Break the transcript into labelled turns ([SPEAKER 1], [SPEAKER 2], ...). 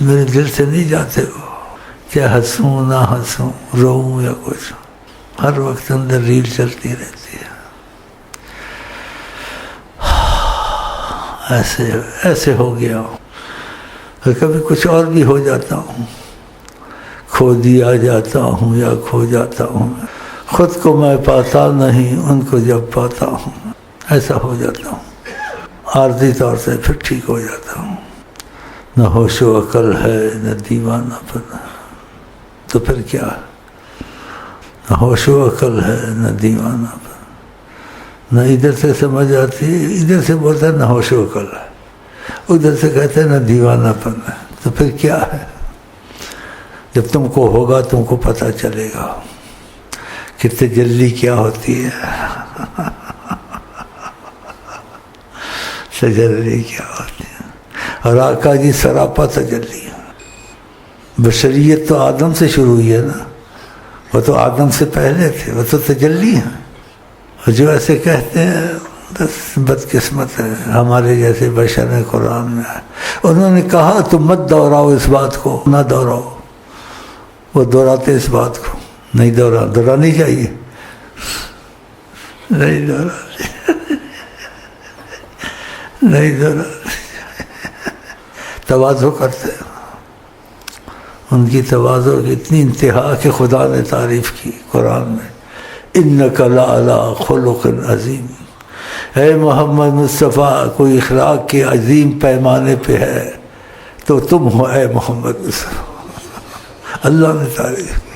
[SPEAKER 1] میرے دل سے نہیں جاتے وہ، کیا ہنسوں نہ ہنسوں، روؤں یا کچھ، ہر وقت اندر ریل چلتی رہتی ہے۔ ایسے ہو گیا ہوں، کبھی کچھ اور بھی ہو جاتا ہوں، کھو دیا جاتا ہوں یا کھو جاتا ہوں، خود کو میں پاتا نہیں، ان کو جب پاتا ہوں، ایسا ہو جاتا ہوں، عارضی طور سے پھر ٹھیک ہو جاتا ہوں۔ نہ ہوش و عقل ہے نہ دیوانہ پن، تو پھر کیا ہے؟ نہ ہوش و عقل ہے نہ دیوانہ پن، نہ ادھر سے سمجھ آتی ہے، ادھر سے بولتا ہے نہ ہوش و عقل ہے، ادھر سے کہتے ہیں نہ دیوانہ پن ہے، تو پھر کیا ہے؟ جب تم کو ہوگا تم کو پتہ چلے گا کہ تجلی کیا ہوتی ہے، تجلی کیا ہوتی ہے۔ اور آقا جی سراپا تجلی ہے۔ بشریت تو آدم سے شروع ہوئی ہے نا، وہ تو آدم سے پہلے تھے، وہ تو تجلی ہیں۔ اور جو ایسے کہتے ہیں بس بدقسمت ہے، ہمارے جیسے بشر ہیں۔ قرآن میں انہوں نے کہا تم مت دوہراؤ اس بات کو، نہ دوہراؤ، وہ دہراتے اس بات کو، نہیں دہرانی چاہیے، نہیں دہرانی، نہیں دہرانی، تواضع کرتے ہیں۔ ان کی تواضع کی اتنی انتہا کہ خدا نے تعریف کی قرآن میں، انک لعلی خلق عظیم، اے محمد مصطفیٰ کوئی اخلاق کے عظیم پیمانے پہ ہے تو تم ہو اے محمد مصطفیٰ، اللہ نے تعریف کی۔